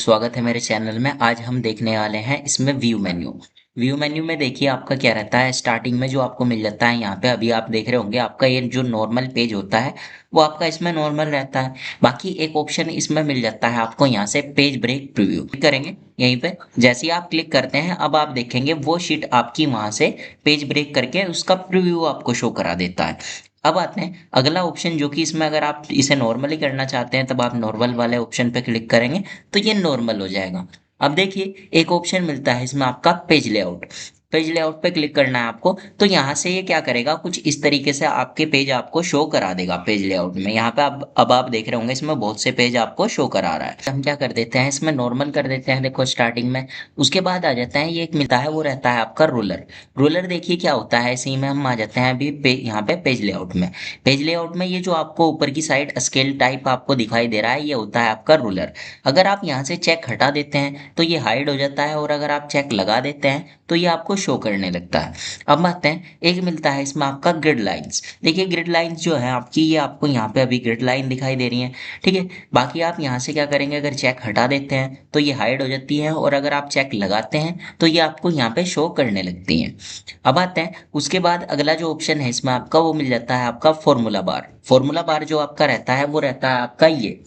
स्वागत है मेरे चैनल में। आज हम देखने वाले हैं इसमें व्यू मेन्यू। व्यू मेन्यू में देखिए आपका क्या रहता है, स्टार्टिंग में जो आपको मिल जाता है यहाँ पे अभी आप देख रहे होंगे आपका ये जो नॉर्मल पेज होता है वो आपका इसमें नॉर्मल रहता है। बाकी एक ऑप्शन इसमें मिल जाता है आपको यहाँ से पेज ब्रेक प्रीव्यू करेंगे यहीं पे। जैसे ही आप क्लिक करते हैं अब आप देखेंगे वो शीट आपकी वहां से पेज ब्रेक करके उसका प्रीव्यू आपको शो करा देता है। अब आते हैं अगला ऑप्शन जो कि इसमें अगर आप इसे नॉर्मली करना चाहते हैं तब आप नॉर्मल वाले ऑप्शन पे क्लिक करेंगे तो ये नॉर्मल हो जाएगा। अब देखिए एक ऑप्शन मिलता है इसमें आपका पेज लेआउट। पेज लेआउट पे क्लिक करना है आपको, तो यहाँ से ये क्या करेगा कुछ इस तरीके से आपके पेज आपको शो करा देगा पेज लेआउट में। यहाँ पे अब आप देख रहे होंगे इसमें बहुत से पेज आपको शो करा रहा है। हम क्या कर देते हैं इसमें नॉर्मल कर देते हैं, देखो स्टार्टिंग में। उसके बाद आ जाता है ये एक मिलता है वो रहता है आपका रूलर। रूलर देखिए क्या होता है, इसी में हम आ जाते हैं अभी यहाँ पे पेज लेआउट में। पेज लेआउट में ये जो आपको ऊपर की साइड स्केल टाइप आपको दिखाई दे रहा है ये होता है आपका रूलर। अगर आप यहाँ से चेक हटा देते हैं तो ये हाइड हो जाता है, और अगर आप चेक लगा देते हैं तो ये आपको शो करने लगता है। अब आते हैं एक मिलता है इसमें आपका ग्रिड लाइंस। देखिए ग्रिड लाइंस जो है आपकी ये आपको यहाँ पे अभी ग्रिड लाइन दिखाई दे रही है, ठीक है। बाकी आप यहाँ से क्या करेंगे, अगर चेक हटा देते हैं तो ये हाइड हो जाती है, और अगर आप चेक लगाते हैं तो ये आपको यहाँ पे शो करने लगती हैं। अब आते हैं उसके बाद अगला जो ऑप्शन है इसमें आपका वो मिल जाता है आपका फॉर्मूला बार। फॉर्मूला बार जो आपका रहता है वो रहता है आपका ये,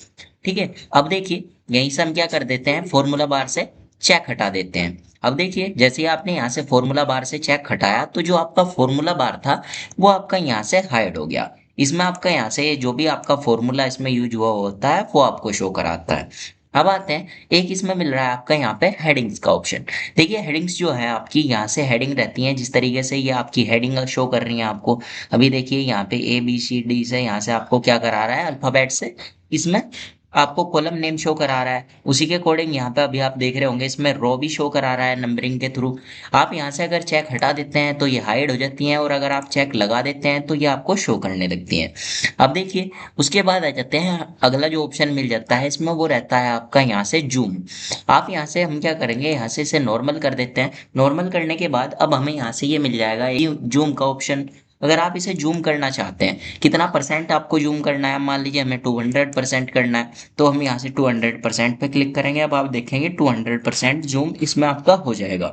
ठीक है। अब देखिए यहीं से हम क्या कर देते हैं फॉर्मूला बार से चेक हटा देते हैं। अब देखिए जैसे ही आपने यहाँ से फॉर्मूला बार से चेक हटाया तो जो आपका फॉर्मूला बार था वो आपका यहाँ से हाइड हो गया। इसमें आपका यहाँ से जो भी आपका फॉर्मूला इसमें यूज हुआ होता है वो आपको शो कराता है। अब आते हैं एक इसमें मिल रहा है आपका यहाँ पे हेडिंग्स का ऑप्शन। देखिए हेडिंग्स जो है आपकी यहाँ से हेडिंग रहती हैं, जिस तरीके से ये आपकी हेडिंग शो कर रही है आपको। अभी देखिए यहाँ पे ABCD से यहाँ से आपको क्या करा रहा है अल्फाबेट से इसमें आपको कॉलम नेम शो करा रहा है। उसी के अकॉर्डिंग यहाँ पे अभी आप देख रहे होंगे इसमें रो भी शो करा रहा है नंबरिंग के थ्रू। आप यहाँ से अगर चेक हटा देते हैं तो ये हाइड हो जाती हैं, और अगर आप चेक लगा देते हैं तो ये आपको शो करने लगती हैं। अब देखिए उसके बाद आ जाते हैं अगला जो ऑप्शन मिल जाता है इसमें वो रहता है आपका यहाँ से जूम। आप यहाँ से हम क्या करेंगे यहाँ से इसे नॉर्मल कर देते हैं। नॉर्मल करने के बाद अब हमें यहाँ से ये मिल जाएगा ये जूम का ऑप्शन। अगर आप इसे जूम करना चाहते हैं कितना परसेंट आपको जूम करना है, मान लीजिए हमें 200% करना है तो हम यहाँ से 200% पे क्लिक करेंगे। अब आप देखेंगे 200% जूम इसमें आपका हो जाएगा।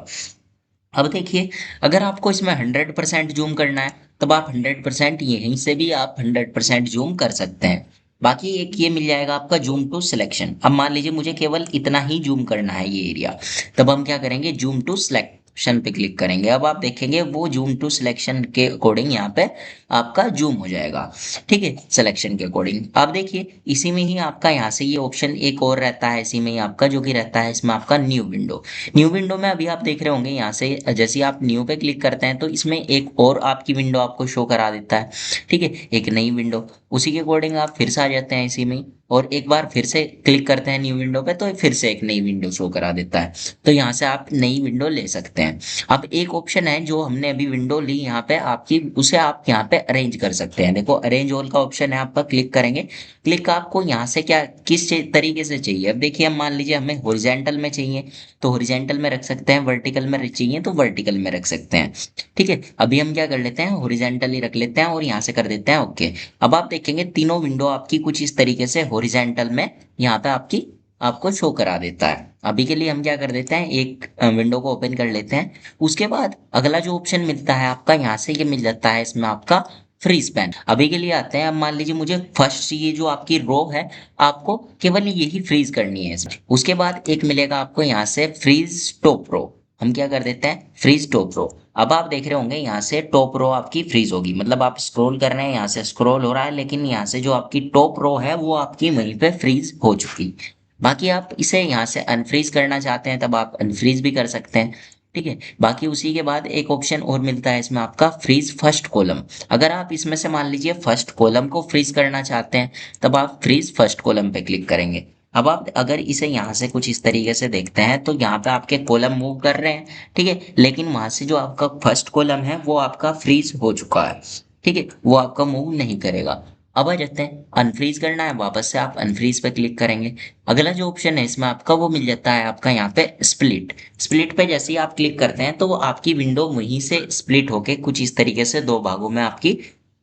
अब देखिए अगर आपको इसमें 100% जूम करना है तब आप 100% यहीं से भी आप 100% जूम कर सकते हैं। बाकी एक ये मिल जाएगा आपका जूम टू सिलेक्शन। अब मान लीजिए मुझे केवल इतना ही जूम करना है ये एरिया, तब हम क्या करेंगे जूम टू सिलेक्शन पे क्लिक करेंगे। अब आप देखेंगे वो जूम टू सिलेक्शन के अकॉर्डिंग यहाँ पे आपका जूम हो जाएगा, ठीक है, सिलेक्शन के अकॉर्डिंग। आप देखिए इसी में ही आपका यहाँ से ये ऑप्शन एक और रहता है इसी में ही आपका, जो कि रहता है इसमें आपका न्यू विंडो। न्यू विंडो में अभी आप देख रहे होंगे यहाँ से जैसे ही आप न्यू पे क्लिक करते हैं तो इसमें एक और आपकी विंडो आपको शो करा देता है, ठीक है, एक नई विंडो। उसी के अकॉर्डिंग आप फिर से आ जाते हैं इसी में ही, और एक बार फिर से क्लिक करते हैं न्यू विंडो पे तो फिर से एक नई विंडो शो करा देता है। तो यहाँ से आप नई विंडो ले सकते हैं। अब एक ऑप्शन है जो हमने अभी विंडो ली यहाँ पे आपकी, उसे आप यहाँ पे अरेंज कर सकते हैं। देखो अरेंज ऑल का ऑप्शन है आपका, क्लिक करेंगे। क्लिक आपको यहाँ से क्या किस तरीके से चाहिए, अब देखिए हम मान लीजिए हमें हॉरिजॉन्टल में चाहिए तो हॉरिजॉन्टल में रख सकते हैं, वर्टिकल में चाहिए तो वर्टिकल में रख सकते हैं, ठीक है। अभी हम क्या कर लेते हैं हॉरिजॉन्टल ही रख लेते हैं और यहाँ से कर देते हैं ओके। अब आप देखेंगे तीनों विंडो आपकी कुछ इस तरीके से हॉरिजॉन्टल में यहाँ पे आपकी आपको शो करा देता है। अभी के लिए हम क्या कर देते हैं एक विंडो को ओपन कर लेते हैं। उसके बाद अगला जो ऑप्शन मिलता है आपका यहाँ से ये मिल जाता है इसमें आपका फ्रीज पैन। अभी के लिए आते हैं, अब मान लीजिए मुझे फर्स्ट ये जो आपकी रो है आपको केवल यही फ्रीज करनी है इसमें। उसके बाद एक मिलेगा आपको यहाँ से फ्रीज टॉप रो। हम क्या कर देते हैं फ्रीज टॉप रो। अब आप देख रहे होंगे यहाँ से टॉप रो आपकी फ्रीज होगी, मतलब आप स्क्रॉल कर रहे हैं यहाँ से स्क्रॉल हो रहा है लेकिन यहाँ से जो आपकी टॉप रो है वो आपकी वहीं पे फ्रीज हो चुकी। बाकी आप इसे यहाँ से अनफ्रीज करना चाहते हैं तब आप अनफ्रीज भी कर सकते हैं, ठीक है। बाकी उसी के बाद एक ऑप्शन और मिलता है इसमें आपका फ्रीज फर्स्ट कॉलम। अगर आप इसमें से मान लीजिए फर्स्ट कॉलम को फ्रीज करना चाहते हैं तब आप फ्रीज फर्स्ट कॉलम पे क्लिक करेंगे। अब आप अगर इसे यहाँ से कुछ इस तरीके से देखते हैं तो यहाँ पे आपके कॉलम मूव कर रहे हैं, ठीक है, लेकिन वहां से जो आपका फर्स्ट कॉलम है वो आपका फ्रीज हो चुका है, ठीक है, वो आपका मूव नहीं करेगा। अब आ जाते हैं अनफ्रीज करना है, वापस से आप अनफ्रीज पे क्लिक करेंगे। अगला जो ऑप्शन है इसमें आपका वो मिल जाता है आपका यहाँ पे स्प्लिट। स्प्लिट पे जैसे ही आप क्लिक करते हैं तो वो आपकी विंडो वहीं से स्प्लिट होके कुछ इस तरीके से दो भागों में आपकी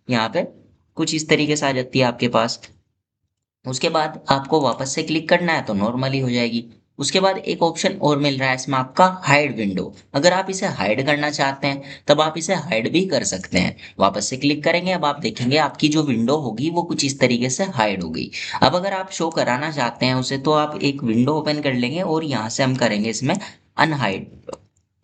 यहाँ पे कुछ इस तरीके से आ जाती है आपके पास। उसके बाद आपको वापस से क्लिक करना है तो नॉर्मली हो जाएगी। उसके बाद एक ऑप्शन और मिल रहा है इसमें आपका हाइड विंडो। अगर आप इसे हाइड करना चाहते हैं तब आप इसे हाइड भी कर सकते हैं। वापस से क्लिक करेंगे, अब आप देखेंगे आपकी जो विंडो होगी वो कुछ इस तरीके से हाइड हो गई। अब अगर आप शो कराना चाहते हैं उसे तो आप एक विंडो ओपन कर लेंगे और यहाँ से हम करेंगे इसमें अनहाइड।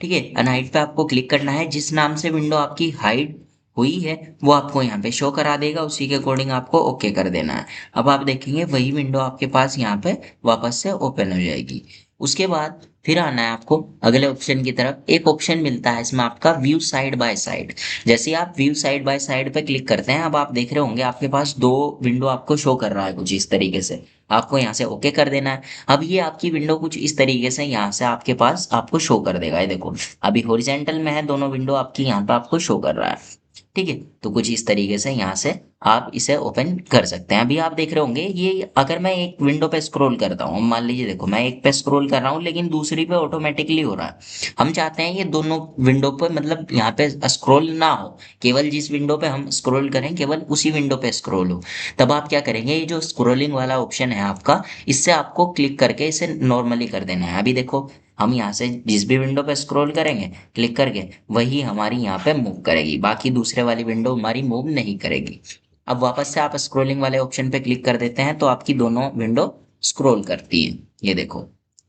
ठीक है, अनहाइड पे आपको क्लिक करना है। जिस नाम से विंडो आपकी हाइड हुई है वो आपको यहाँ पे शो करा देगा, उसी के अकॉर्डिंग आपको ओके कर देना है। अब आप देखेंगे वही विंडो आपके पास यहाँ पे वापस से ओपन हो जाएगी। उसके बाद फिर आना है आपको अगले ऑप्शन की तरफ। एक ऑप्शन मिलता है इसमें आपका व्यू साइड बाय साइड। जैसे आप व्यू साइड बाय साइड पे क्लिक करते हैं, अब आप देख रहे होंगे आपके पास दो विंडो आपको शो कर रहा है कुछ इस तरीके से। आपको यहाँ से ओके कर देना है। अब ये आपकी विंडो कुछ इस तरीके से यहाँ से आपके पास आपको शो कर देगा। ये देखो अभी हॉरिजॉन्टल में है, दोनों विंडो आपकी यहाँ पे आपको शो कर रहा है। ठीक है, तो कुछ इस तरीके से यहाँ से आप इसे ओपन कर सकते हैं। अभी आप देख रहे होंगे ये अगर मैं एक विंडो पे स्क्रॉल करता हूँ, मान लीजिए देखो मैं एक पे स्क्रॉल कर रहा हूँ लेकिन दूसरी पे ऑटोमेटिकली हो रहा है। हम चाहते हैं ये दोनों विंडो पे मतलब यहाँ पे स्क्रॉल ना हो, केवल जिस विंडो पे हम स्क्रॉल करें केवल उसी विंडो पे स्क्रॉल हो। तब आप क्या करेंगे, ये जो स्क्रॉलिंग वाला ऑप्शन है आपका, इससे आपको क्लिक करके इसे नॉर्मली कर देना है। अभी देखो हम यहाँ से जिस भी विंडो पे स्क्रॉल करेंगे क्लिक करके वही हमारी यहाँ पे मूव करेगी, बाकी दूसरे वाली विंडो हमारी मूव नहीं करेगी। अब वापस से आप स्क्रॉलिंग वाले ऑप्शन पे क्लिक कर देते हैं तो आपकी दोनों विंडो स्क्रॉल करती है। ये देखो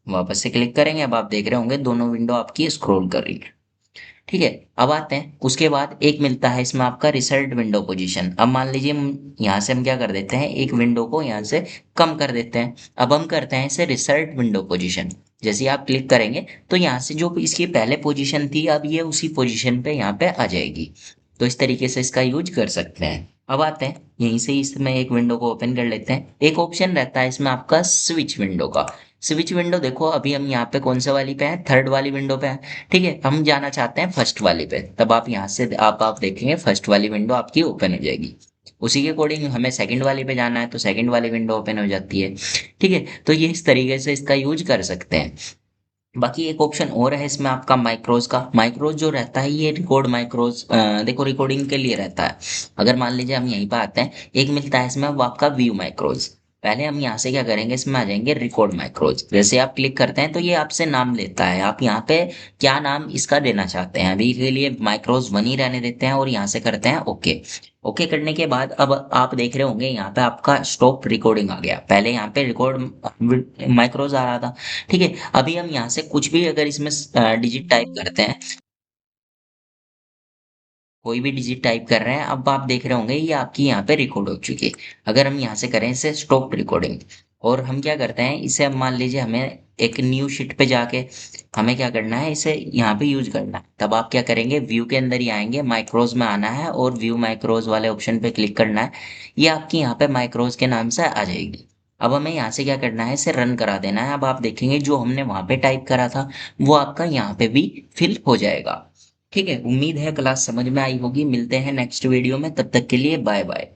वापस से क्लिक करेंगे, अब आप देख रहे होंगे दोनों विंडो आपकी स्क्रॉल कर रही है। ठीक है, अब आते हैं उसके बाद एक मिलता है इसमें आपका रिसेंट विंडो पोजीशन। अब मान लीजिए यहाँ से हम क्या कर देते हैं, एक विंडो को यहाँ से कम कर देते हैं। अब हम करते हैं इसे रिसेंट विंडो पोजीशन। जैसे ही आप क्लिक करेंगे तो यहाँ से जो इसकी पहले पोजीशन थी अब ये उसी पोजीशन पे यहाँ पे आ जाएगी। तो इस तरीके से इसका यूज कर सकते हैं। अब आते हैं यहीं से इसमें एक विंडो को ओपन कर लेते हैं। एक ऑप्शन रहता है इसमें आपका स्विच विंडो का। स्विच विंडो देखो अभी हम यहाँ पे कौन से वाली पे हैं, थर्ड वाली विंडो पे हैं। ठीक है, हम जाना चाहते हैं फर्स्ट वाली पे, तब आप यहाँ से आप देखेंगे फर्स्ट वाली विंडो आपकी ओपन हो जाएगी। उसी के अकॉर्डिंग हमें सेकंड वाली पे जाना है तो सेकंड वाली विंडो ओपन हो जाती है। ठीक है, तो ये इस तरीके से इसका यूज कर सकते हैं। बाकी एक ऑप्शन और है इसमें आपका माइक्रोज का। माइक्रोज जो रहता है ये रिकॉर्ड माइक्रोज देखो रिकॉर्डिंग के लिए रहता है। अगर मान लीजिए हम यहीं पर आते हैं, एक मिलता है इसमें वो आपका व्यू माइक्रोज। पहले हम यहाँ से क्या करेंगे, इसमें आ जाएंगे रिकॉर्ड माइक्रोज। जैसे आप क्लिक करते हैं तो ये आपसे नाम लेता है, आप यहाँ पे क्या नाम इसका देना चाहते हैं। अभी के लिए माइक्रोज वन ही रहने देते हैं और यहाँ से करते हैं ओके। ओके करने के बाद अब आप देख रहे होंगे यहाँ पे आपका स्टॉप रिकॉर्डिंग आ गया। पहले यहाँ पे रिकॉर्ड माइक्रोज आ रहा था। ठीक है, अभी हम यहाँ से कुछ भी अगर इसमें डिजिट टाइप करते हैं, कोई भी डिजिट टाइप कर रहे हैं, अब आप देख रहे होंगे ये आपकी यहाँ पे रिकॉर्ड हो चुकी है। अगर हम यहाँ से करें इसे स्टॉप रिकॉर्डिंग और हम क्या करते हैं इसे, अब मान लीजिए हमें एक न्यू शीट पे जाके हमें क्या करना है, इसे यहाँ पे यूज करना है। तब आप क्या करेंगे, व्यू के अंदर ही आएंगे, माइक्रोज में आना है और व्यू माइक्रोज वाले ऑप्शन पे क्लिक करना है। ये आपकी यहाँ पे माइक्रोज के नाम से आ जाएगी। अब हमें यहाँ से क्या करना है, इसे रन करा देना है। अब आप देखेंगे जो हमने वहां पे टाइप करा था वो आपका यहाँ पे भी फिल हो जाएगा। ठीक है, उम्मीद है क्लास समझ में आई होगी। मिलते हैं नेक्स्ट वीडियो में, तब तक के लिए बाय बाय।